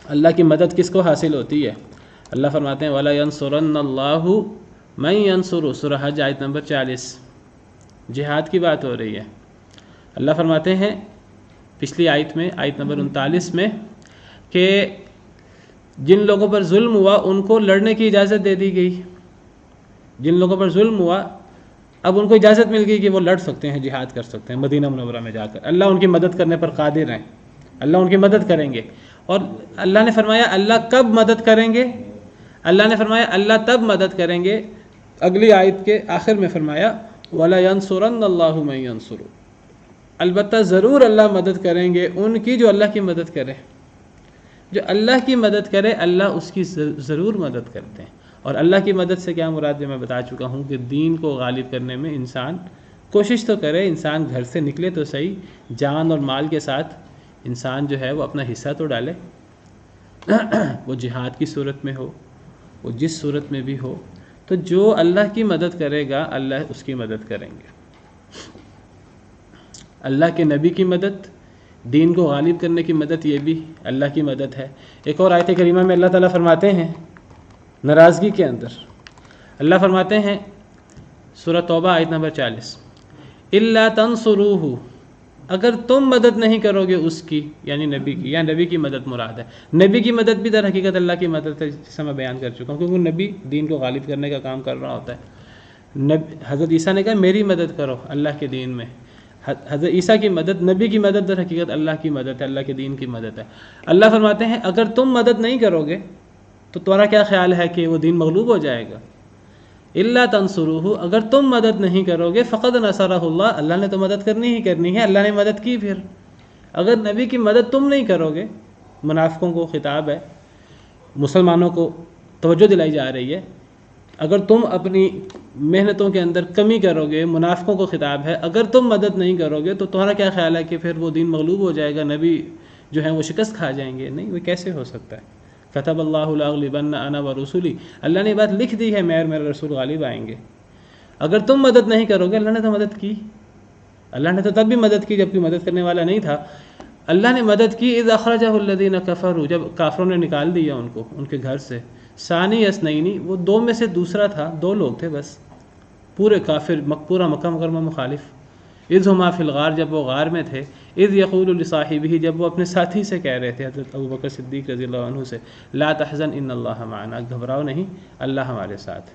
اللہ کی مدد کس کو حاصل ہوتی ہے. اللہ فرماتے ہیں وَلَا يَنْصُرَنَّ اللَّهُ مَن يَنْصُرُ، سورہ حج آیت نمبر 40. جہاد کی بات ہو رہی ہے. اللہ فرماتے ہیں پچھلی آیت میں، آیت نمبر 39 میں، کہ جن لوگوں پر ظلم ہوا ان کو لڑنے کی اجازت دے دی گئی. جن لوگوں پر ظلم ہوا اب ان کو اجازت مل گئی کہ وہ لڑ سکتے ہیں، جہاد کر سکتے ہیں مدینہ منورہ میں جا کر. اللہ ان کی مدد کرنے پر قادر ہیں، اللہ ان کی مدد کریں گے. اور اللہ نے فرمایا اللہ کب مدد کریں گے؟ اللہ نے فرمایا اللہ تب مدد کریں گے، اگلی آیت کے آخر میں فرمایا وَلَا يَنْصُرَنَّ اللَّهُ مَن يَنْصُرُ، البتہ ضرور اللہ مدد کریں گے ان کی جو اللہ کی مدد کرے. جو اللہ کی مدد کرے اللہ اس کی ضرور مدد کرتے ہیں. اور اللہ کی مدد سے کیا مراد ہے میں بتا چکا ہوں کہ دین کو غالب کرنے میں انسان کوشش تو کرے، انسان گھر سے نکلے تو صحیح، جان اور مال کے ساتھ انسان جو ہے وہ اپنا حصہ تو ڈالے. وہ جہاد کی صورت میں ہو، وہ جس صورت میں بھی ہو، تو جو اللہ کی مدد کرے گا اللہ اس کی مدد کریں گے. اللہ کے نبی کی مدد، دین کو غالب کرنے کی مدد، یہ بھی اللہ کی مدد ہے. ایک اور آیت کریمہ میں اللہ تعالیٰ فرماتے ہیں ناراضگی کے اندر، اللہ فرماتے ہیں سورہ توبہ آیت نمبر 40 اِلَّا تَنْصُرُوهُ، اگر تم مدد نہیں کرو گے اس کی، یعنی نبی کی، یا نبی کی مدد مراد ہے. نبی کی مدد بھی در حقیقت اللہ کی مدد ہے جسے میں بیان کر چکا ہوں، کیونکہ نبی دین کو غالب کرنے کا کام کر رہا ہوتا ہے. حضرت عیسیٰ نے کہا میری مدد کرو اللہ کے دین میں. حضرت عیسیٰ کی مدد، نبی کی مدد در حقیقت اللہ کی مدد ہے، اللہ کے دین کی مدد ہے. اللہ فرماتے ہیں اگر تم مدد نہیں کرو گے تو تمہارا کیا خیال ہے کہ وہ دین مغلوب ہو جائے گا؟ الا تنصروہ، اگر تم مدد نہیں کرو گے، فقد نصرہ اللہ، اللہ نے تو مدد کرنی ہی کرنی ہے، اللہ نے مدد کی پھر۔ اگر نبی کی مدد تم نہیں کرو گے، منافقوں کو خطاب ہے، مسلمانوں کو توجہ دلائی جا رہی ہے، اگر تم اپنی محنتوں کے اندر کمی کرو گے، منافقوں کو خطاب ہے، اگر تم مدد نہیں کرو گے تو تمہارا کیا خیال ہے کہ پھر وہ دین مغلوب ہو جائے گا، نبی جو ہیں وہ شکست کھا جائیں گے؟ نہیں، وہ کیسے ہو سکتا ہے؟ کتب اللہ لاغلبن انا ورسولی، اللہ نے بات لکھ دی ہے، میں اور میرا رسول غالب آئیں گے۔ اگر تم مدد نہیں کرو گے، اللہ نے تو مدد کی، اللہ نے تو تب بھی مدد کی جب کوئی مدد کرنے والا نہیں تھا۔ اللہ نے مدد کی اذ اخرجہ الذین کفروا، جب کافروں نے نکال دیا ان کو ان کے گھر سے، ثانی اثنین، وہ دو میں سے دوسرا تھا، دو لوگ تھے بس، پورے کافر، پورا مکہ مکرمہ مخالف۔ اذ ہما فی الغار، جب وہ غار میں تھے، اذ یقول لصاحبہ، جب وہ اپنے ساتھی سے کہہ رہے تھے، حضرت ابوبکر صدیق رضی اللہ عنہ سے، لا تحزن ان اللہ معنا، گھبراؤ نہیں، اللہ ہمارے ساتھ ہے۔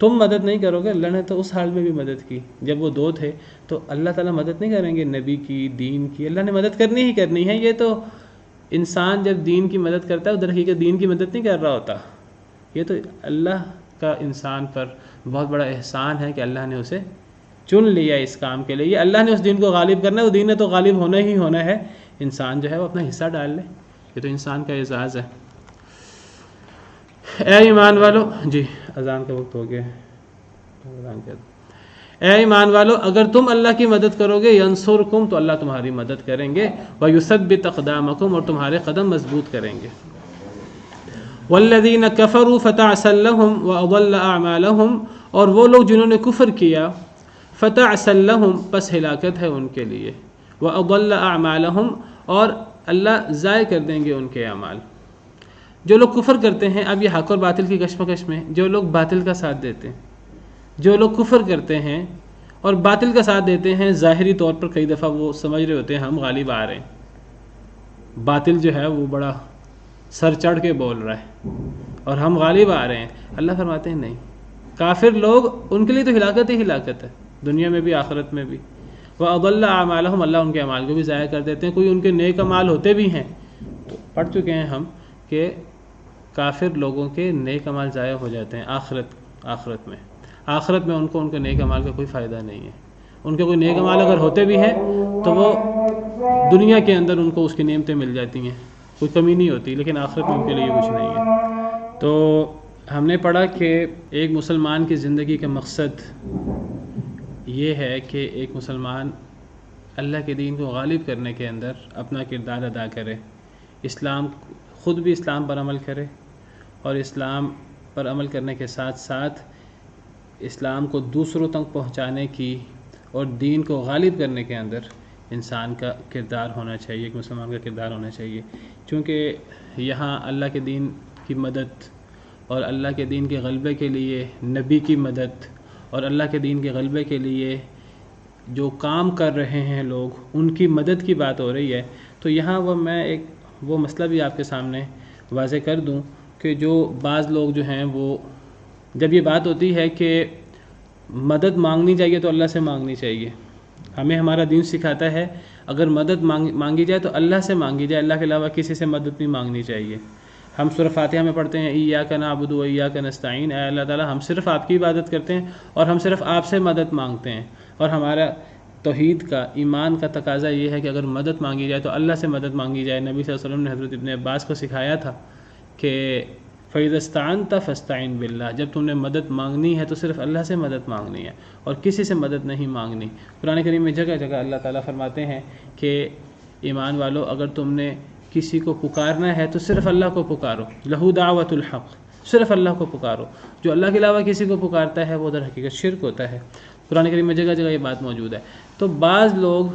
تم مدد نہیں کرو گے، اللہ نے تو اس حال میں بھی مدد کی، جب وہ دو تھے تو اللہ تعالیٰ مدد نہیں کریں گے نبی کی، دین کی؟ اللہ نے مدد کرنی ہی کرنی ہے۔ یہ تو انسان جب دین کی مدد کرتا ہے، ادھر حقیقت دین کی مدد نہیں کر رہا ہوتا، یہ تو اللہ کا انسان پر بہت بڑا احسان ہے کہ اللہ نے اسے چن لیا اس کام کے لیے، یہ اللہ نے اس دین کو غالب کرنا ہے، وہ دین نے تو غالب ہونا ہی ہونا ہے، انسان جو ہے وہ اپنا حصہ ڈال لے، یہ تو انسان کا اعزاز ہے۔ اے ایمان والو، جی اذان کا وقت ہو گیا ہے، اے ایمان والو اگر تم اللہ کی مدد کرو گے، ینصرکم، تو اللہ تمہاری مدد کریں گے، ویثبت اقدامکم، اور تمہارے قدم مضبوط کریں گے۔ والذین کفروا فتعسا لهم واضل اعمالهم، اور وہ لوگ جنہوں نے کفر کیا، فتعسا لهم، پس ہلاکت ہے ان کے لیے، واضل اعمالهم، اور اللہ ضائع کر دیں گے ان کے اعمال۔ جو لوگ کفر کرتے ہیں، اب یہ حق اور باطل کی کشمکش میں، جو لوگ باطل کا ساتھ دیتے ہیں، جو لوگ کفر کرتے ہیں اور باطل کا ساتھ دیتے ہیں، ظاہری طور پر کئی دفعہ وہ سمجھ رہے ہوتے ہیں ہم غالب آ رہے ہیں، باطل جو ہے وہ بڑا سر چڑھ کے بول رہا ہے اور ہم غالب آ رہے ہیں۔ اللہ فرماتے ہیں نہیں، کافر لوگ، ان کے لیے تو ہلاکت ہی ہلاکت ہے، دنیا میں بھی آخرت میں بھی۔ وَأَضَلَّ أَعْمَالَهُمْ، اللہ ان کے اعمال کو بھی ضائع کر دیتے ہیں۔ کوئی ان کے نیک اعمال ہوتے بھی ہیں، تو پڑھ چکے ہیں ہم کہ کافر لوگوں کے نیک اعمال ضائع ہو جاتے ہیں آخرت میں ان کو ان کے نیک اعمال کا کوئی فائدہ نہیں ہے۔ ان کے کوئی نیک اعمال اگر ہوتے بھی ہیں تو وہ دنیا کے اندر ان کو اس کی نعمتیں مل جاتی ہیں، کوئی کمی نہیں ہوتی، لیکن آخرت میں ان کے لیے کچھ نہیں ہے۔ تو ہم نے پڑھا کہ ایک مسلمان کی زندگی کا مقصد یہ ہے کہ ایک مسلمان اللہ کے دین کو غالب کرنے کے اندر اپنا کردار ادا کرے، خود بھی اسلام پر عمل کرے، اور اسلام پر عمل کرنے کے ساتھ ساتھ اسلام کو دوسروں تک پہنچانے کی اور دین کو غالب کرنے کے اندر انسان کا کردار ہونا چاہیے، ایک مسلمان کا کردار ہونا چاہیے۔ چونکہ یہاں اللہ کے دین کی مدد اور اللہ کے دین کے غلبے کے لیے نبی کی مدد اور اللہ کے دین کے غلبے کے لیے جو کام کر رہے ہیں لوگ، ان کی مدد کی بات ہو رہی ہے۔ تو یہاں میں وہ مسئلہ بھی آپ کے سامنے واضح کر دوں کہ جو بعض لوگ جو ہیں وہ جب یہ بات ہوتی ہے کہ مدد مانگنی چاہیے تو اللہ سے مانگنی چاہیے، ہمیں ہمارا دین سکھاتا ہے اگر مدد مانگی جائے تو اللہ سے مانگی جائے، اللہ کے علاوہ کسی سے مدد نہیں مانگنی چاہیے۔ ہم سورہ فاتحہ میں پڑھتے ہیں ایاک نعبد و ایاک نستعین، اے اللہ تعالیٰ ہم صرف آپ کی عبادت کرتے ہیں اور ہم صرف آپ سے مدد مانگتے ہیں، اور ہمارا توحید کا، ایمان کا تقاضا یہ ہے کہ اگر مدد مانگی جائے تو اللہ سے مدد مانگی جائے۔ نبی صلی اللہ علیہ وسلم نے حضرت ابن عباس کو سکھایا تھا کہ فَإِذَا اسْتَعَنْتَ فَاسْتَعِنْ بِاللَّهِ، جب تم نے مدد مانگنی ہے تو صرف اللہ سے مدد مانگنی ہے اور کسی سے مدد نہیں مانگنی۔ قرآن کریم میں جگہ جگہ اللہ تعالیٰ فرماتے ہیں کہ ایمان والو اگر تم نے کسی کو پکارنا ہے تو صرف اللہ کو پکارو، لہو دعوت الحق، صرف اللہ کو پکارو۔ جو اللہ کے علاوہ کسی کو پکارتا ہے وہ در حقیقت شرک ہوتا ہے۔ قرآن کریم میں جگہ جگہ یہ بات موجود ہے۔ تو بعض لوگ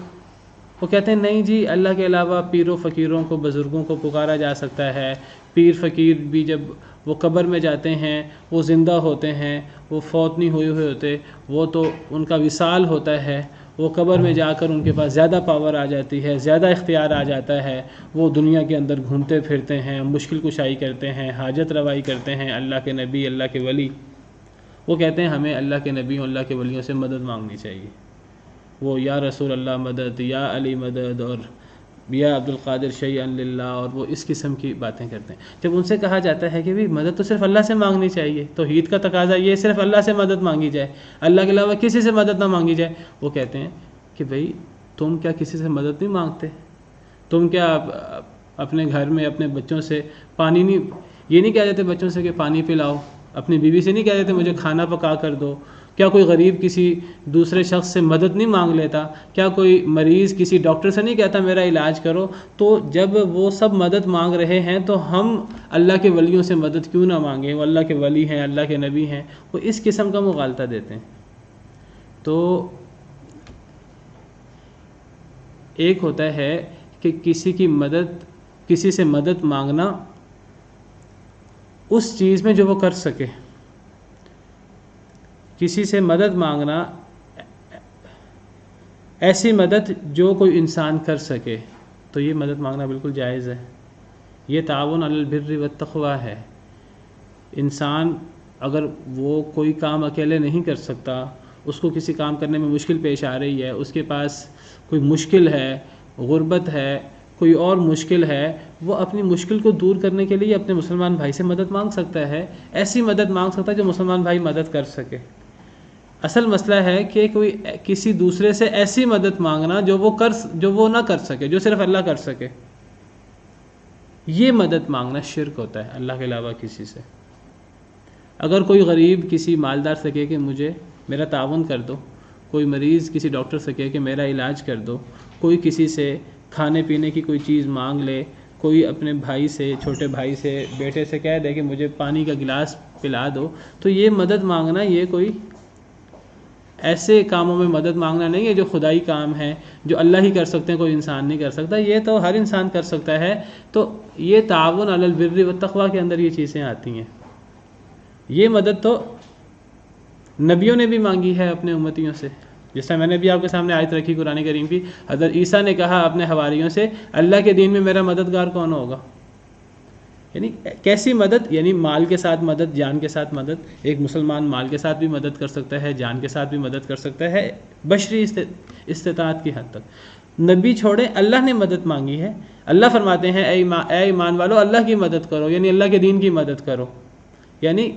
وہ کہتے ہیں نہیں جی اللہ کے علاوہ پیر و فقیروں کو، بزرگوں کو پکارا جا سکتا ہے، پیر فقیر بھی جب وہ قبر میں جاتے ہیں وہ زندہ ہوتے ہیں، وہ فوت نہیں ہوئے ہوتے، وہ تو ان کا وصال ہوتا ہے، وہ قبر میں جا کر ان کے پاس زیادہ پاور آ جاتی ہے، زیادہ اختیار آ جاتا ہے، وہ دنیا کے اندر گھومتے پھرتے ہیں، مشکل کشائی کرتے ہیں، حاجت روائی کرتے ہیں۔ اللہ کے نبی، اللہ کے ولی، وہ کہتے ہیں ہمیں اللہ کے نبی اور اللہ کے ولیوں سے مدد مانگنی چاہیے، وہ یا رسول اللہ مدد، یا علی مدد، اور یا عبد القادر شیئن للہ، اور وہ اس قسم کی باتیں کرتے ہیں. جب ان سے کہا جاتا ہے کہ بھی مدد تو صرف اللہ سے مانگنی چاہیے، توحید کا تقاضا یہ صرف اللہ سے مدد مانگی جائے، اللہ کے علاوہ کسی سے مدد نہ مانگی جائے، وہ کہتے ہیں کہ بھائی تم کیا کسی سے مدد نہیں مانگتے؟ تم کیا اپنے گھر میں اپنے بچوں سے پانی نہیں، یہ نہیں کہہ دیتے بچوں سے کہ پانی پلاؤ، اپنی بیوی سے نہیں کہہ دیتے مجھے کھانا پکا کر دو؟ کیا کوئی غریب کسی دوسرے شخص سے مدد نہیں مانگ لیتا؟ کیا کوئی مریض کسی ڈاکٹر سے نہیں کہتا میرا علاج کرو؟ تو جب وہ سب مدد مانگ رہے ہیں تو ہم اللہ کے ولیوں سے مدد کیوں نہ مانگیں؟ وہ اللہ کے ولی ہیں، اللہ کے نبی ہیں. وہ اس قسم کا مغالطہ دیتے ہیں. تو ایک ہوتا ہے کہ کسی سے مدد مانگنا اس چیز میں جو وہ کر سکے، کسی سے مدد مانگنا ایسی مدد جو کوئی انسان کر سکے، تو یہ مدد مانگنا بالکل جائز ہے. یہ تعاون علی البر والتقوی ہے. انسان اگر وہ کوئی کام اکیلے نہیں کر سکتا، اس کو کسی کام کرنے میں مشکل پیش آ رہی ہے، اس کے پاس کوئی مشکل ہے، غربت ہے، کوئی اور مشکل ہے، وہ اپنی مشکل کو دور کرنے کے لیے اپنے مسلمان بھائی سے مدد مانگ سکتا ہے. ایسی مدد مانگ سکتا ہے جو مسلمان بھائی مدد کر سکے. اصل مسئلہ ہے کہ کوئی کسی دوسرے سے ایسی مدد مانگنا جو وہ نہ کر سکے، جو صرف اللہ کر سکے. یہ مدد مانگنا شرک ہوتا ہے اللہ کے علاوہ کسی سے. اگر کوئی غریب کسی مالدار سے کہے کہ مجھے میرا تعاون کر دو، کوئی مریض کسی ڈاکٹر سے کہے کہ میرا علاج کر دو، کوئی کسی سے کھانے پینے کی کوئی چیز مانگ لے، کوئی اپنے بھائی سے، چھوٹے بھائی سے، بیٹے سے کہہ دے کہ مجھے پانی کا گلاس پلا دو، تو یہ مدد مانگنا، یہ کوئی ایسے کاموں میں مدد مانگنا نہیں ہے جو خدائی کام ہے، جو اللہ ہی کر سکتے ہیں، کوئی انسان نہیں کر سکتا. یہ تو ہر انسان کر سکتا ہے. تو یہ تعاون علی البر والتقوی کے اندر یہ چیزیں آتی ہیں. یہ مدد تو نبیوں نے بھی مانگی ہے اپنے امتیوں سے. جس طرح میں نے بھی آپ کے سامنے آیت رکھی قرآن کریم کی، حضرت عیسیٰ نے کہا اپنے حواریوں سے اللہ کے دین میں میرا مددگار کون ہوگا؟ یعنی کیسی مدد؟ یعنی مال کے ساتھ مدد، جان کے ساتھ مدد. ایک مسلمان مال کے ساتھ بھی مدد کر سکتا ہے، جان کے ساتھ بھی مدد کر سکتا ہے، بشری استطاعت کی حد تک. نبی چھوڑے، اللہ نے مدد مانگی ہے. اللہ فرماتے ہیں اے ایمان والو اللہ کی مدد کرو، یعنی اللہ کے دین کی مدد کرو. یعنی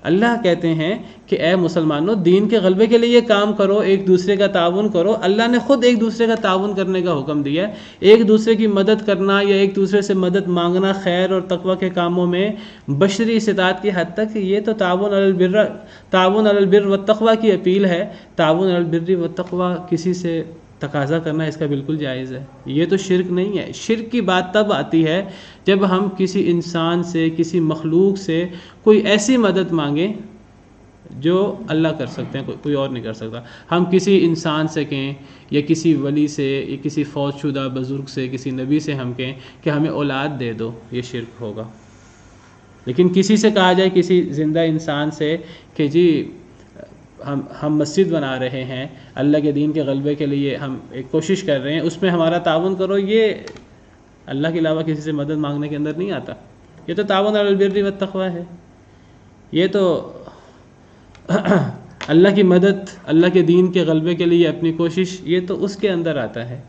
اللہ کہتے ہیں کہ اے مسلمانوں دین کے غلبے کے لیے یہ کام کرو، ایک دوسرے کا تعاون کرو. اللہ نے خود ایک دوسرے کا تعاون کرنے کا حکم دیا ہے. ایک دوسرے کی مدد کرنا یا ایک دوسرے سے مدد مانگنا خیر اور تقوی کے کاموں میں بشری استطاعت کی حد تک، یہ تو تعاون علی البر والتقوی کی اپیل ہے. تعاون علی البر والتقوی کسی سے تقاضا کرنا اس کا بالکل جائز ہے. یہ تو شرک نہیں ہے. شرک کی بات تب آتی ہے جب ہم کسی انسان سے، کسی مخلوق سے کوئی ایسی مدد مانگیں جو اللہ کر سکتے ہیں، کوئی اور نہیں کر سکتا. ہم کسی انسان سے کہیں یا کسی ولی سے یا کسی فوت شدہ بزرگ سے، کسی نبی سے ہم کہیں کہ ہمیں اولاد دے دو، یہ شرک ہوگا. لیکن کسی سے کہا جائے، کسی زندہ انسان سے کہ جی ہم مسجد بنا رہے ہیں، اللہ کے دین کے غلبے کے لیے ہم ایک کوشش کر رہے ہیں، اس میں ہمارا تعاون کرو، یہ اللہ کے علاوہ کسی سے مدد مانگنے کے اندر نہیں آتا. یہ تو تعاون علی البر والتقوی ہے. یہ تو اللہ کی مدد، اللہ کے دین کے غلبے کے لیے اپنی کوشش، یہ تو اس کے اندر آتا ہے.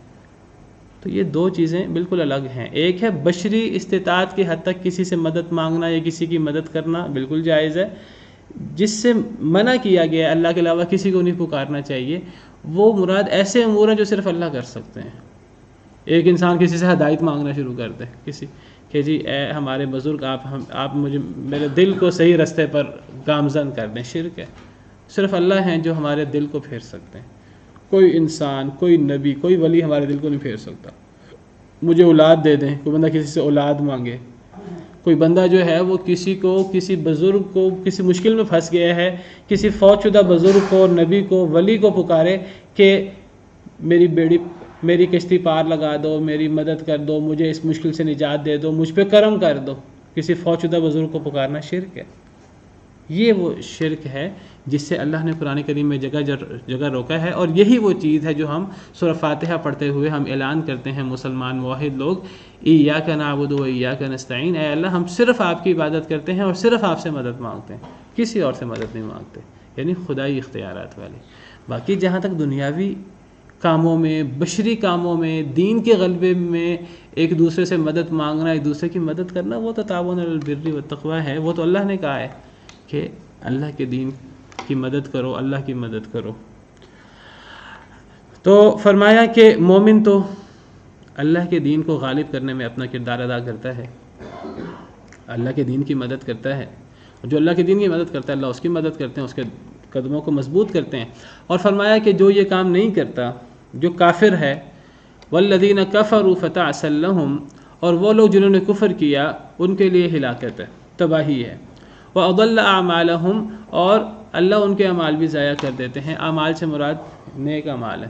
تو یہ دو چیزیں بالکل الگ ہیں. ایک ہے بشری استطاعت کی حد تک کسی سے مدد مانگنا یا کسی کی مدد کرنا بالکل جائز ہے. جس سے منع کیا گیا ہے اللہ کے علاوہ کسی کو نہیں پکارنا چاہیے، وہ مراد ایسے امور ہیں جو صرف اللہ کر سکتے ہیں. ایک انسان کسی سے ہدایت مانگنا شروع کر دے، کسی کہ جی اے ہمارے بزرگ آپ مجھے میرے دل کو صحیح رستے پر گامزن کر دیں، شرک ہے. صرف اللہ ہیں جو ہمارے دل کو پھیر سکتے ہیں. کوئی انسان، کوئی نبی، کوئی ولی ہمارے دل کو نہیں پھیر سکتا. مجھے اولاد دے دیں، کوئی بندہ کسی سے اولاد مانگے، کوئی بندہ جو ہے وہ کسی بزرگ کو کسی مشکل میں پھنس گیا ہے، کسی فوت شدہ بزرگ کو، نبی کو، ولی کو پکارے کہ میری کشتی پار لگا دو، میری مدد کر دو، مجھے اس مشکل سے نجات دے دو، مجھ پہ کرم کر دو. کسی فوت شدہ بزرگ کو پکارنا شرک ہے. یہ وہ شرک ہے جس سے اللہ نے قرآن کریم میں جگہ روکا ہے. اور یہی وہ چیز ہے جو ہم سورہ فاتحہ پڑھتے ہوئے ہم اعلان کرتے ہیں مسلمان موحد لوگ، ایاک نعبد و ایاک نستعین، اے اللہ ہم صرف آپ کی عبادت کرتے ہیں اور صرف آپ سے مدد مانگتے ہیں، کسی اور سے مدد نہیں مانگتے. یعنی خدائی اختیارات والے. باقی جہاں تک دنیاوی کاموں میں، بشری کاموں میں، دین کے غلبے میں ایک دوسرے سے مدد مانگنا، ایک دوسرے کی مدد کرنا، وہ تو تعاون علی البر والتقوی ہے. وہ تو اللہ نے کہا ہے کہ اللہ کے دین کی مدد کرو، اللہ کی مدد کرو. تو فرمایا کہ مومن تو اللہ کے دین کو غالب کرنے میں اپنا کردار ادا کرتا ہے، اللہ کے دین کی مدد کرتا ہے. جو اللہ کے دین کی مدد کرتا ہے اللہ اس کی مدد کرتے ہیں، اس کے قدموں کو مضبوط کرتے ہیں. اور فرمایا کہ جو یہ کام نہیں کرتا، جو کافر ہے، والذین کفروا فتعسا لہم، اور وہ لوگ جنہوں نے کفر کیا ان کے لیے ہلاکت ہے، تباہی ہے. وَأَضَلَّ أَعْمَالَهُمْ، اور اللہ ان کے اعمال بھی ضائع کر دیتے ہیں. اعمال سے مراد نیک اعمال ہے.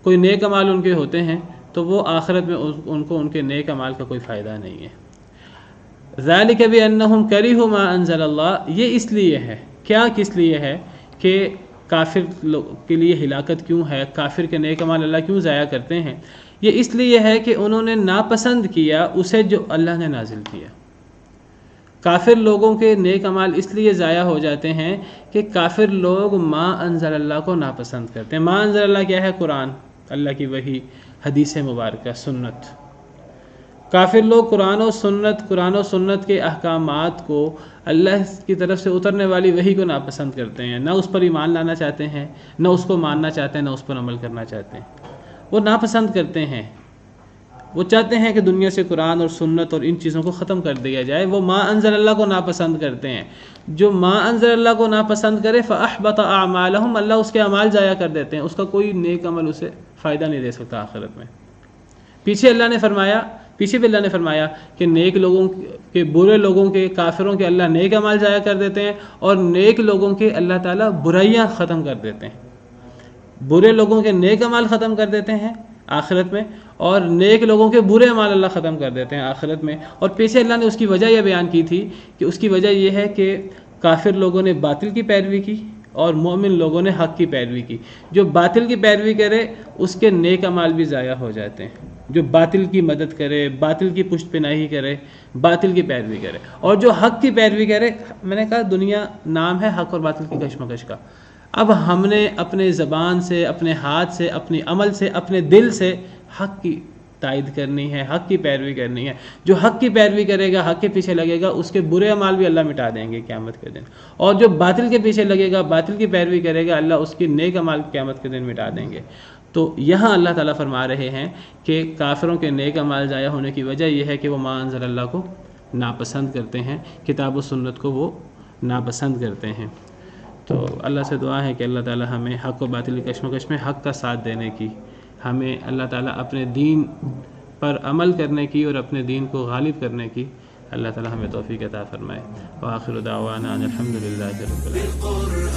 کوئی نیک اعمال ان کے ہوتے ہیں تو وہ آخرت میں ان کو ان کے نیک اعمال کا کوئی فائدہ نہیں ہے. ذَلِكَ بِأَنَّهُمْ كَرِهُوا مَا أَنزَلَ اللَّهُ، یہ اس لیے ہے، کیا کس لیے ہے کہ کافر کے لیے ہلاکت کیوں ہے، کافر کے نیک اعمال اللہ کیوں ضائع کرتے ہیں؟ یہ اس لیے ہے کہ انہوں نے ناپسند کیا اسے جو اللہ نے نازل کیا. کافر لوگوں کے نیک اعمال اس لیے ضائع ہو جاتے ہیں کہ کافر لوگ ما انزل اللہ کو ناپسند کرتے ہیں. ما انزل اللہ کیا ہے؟ قرآن، اللہ کی وحی، حدیث مبارکہ، سنت. کافر لوگ قرآن و سنت کے احکامات کو، اللہ کی طرف سے اترنے والی وحی کو ناپسند کرتے ہیں، نہ اس پر ایمان لانا چاہتے ہیں، نہ اس کو ماننا چاہتے ہیں، نہ اس پر عمل کرنا چاہتے ہیں. وہ ناپسند کرتے ہیں، وہ چاہتے ہیں کہ دنیا سے قرآن اور سنت اور ان چیزوں کو ختم کر دیا جائے. وہ ما انزل اللہ کو ناپسند کرتے ہیں. جو ما انزل اللہ کو ناپسند کرے فاحبط اعمالهم، اللہ اس کے اعمال ضائع کر دیتے ہیں، اس کا کوئی نیک عمل اسے فائدہ نہیں دے سکتا آخرت میں. پیچھے بھی اللہ نے فرمایا کہ نیک لوگوں کے، برے لوگوں کے، کافروں کے اللہ نیک اعمال ضائع کر دیتے ہیں، اور نیک لوگوں کے اللہ تعالیٰ برائیاں ختم کر دیتے ہیں. برے لوگوں کے نیک اعمال ختم کر دیتے ہیں آخرت میں، اور نیک لوگوں کے برے اعمال اللہ ختم کر دیتے ہیں آخرت میں. اور پیچھے اللہ نے اس کی وجہ یہ بیان کی تھی کہ اس کی وجہ یہ ہے کہ کافر لوگوں نے باطل کی پیروی کی اور مومن لوگوں نے حق کی پیروی کی. جو باطل کی پیروی کرے اس کے نیک اعمال بھی ضائع ہو جاتے ہیں. جو باطل کی مدد کرے، باطل کی پشت پناہی کرے، باطل کی پیروی کرے، اور جو حق کی پیروی کرے، میں نے کہا دنیا نام ہے حق اور باطل کی کشمکش کا. اب ہم نے اپنے زبان سے، اپنے ہاتھ سے، اپنے عمل سے، اپنے دل سے حق کی تائید کرنی ہے، حق کی پیروی کرنی ہے. جو حق کی پیروی کرے گا، حق کے پیچھے لگے گا، اس کے برے اعمال بھی اللہ مٹا دیں گے قیامت کے دن. اور جو باطل کے پیچھے لگے گا، باطل کی پیروی کرے گا، اللہ اس کی نیک اعمال قیامت کے دن مٹا دیں گے. تو یہاں اللہ تعالیٰ فرما رہے ہیں کہ کافروں کے نیک اعمال ضائع ہونے کی وجہ یہ ہے کہ وہ ما انزل اللہ کو ناپسند کرتے ہیں، کتاب و سنت کو وہ ناپسند کرتے ہیں. تو اللہ سے دعا ہے کہ اللہ تعالیٰ ہمیں حق و باطل کی کشمکش میں حق کا ساتھ دینے کی، ہمیں اللہ تعالیٰ اپنے دین پر عمل کرنے کی اور اپنے دین کو غالب کرنے کی اللہ تعالیٰ ہمیں توفیق عطا فرمائے. وآخر دعوانا ان الحمد للہ رب العالمين.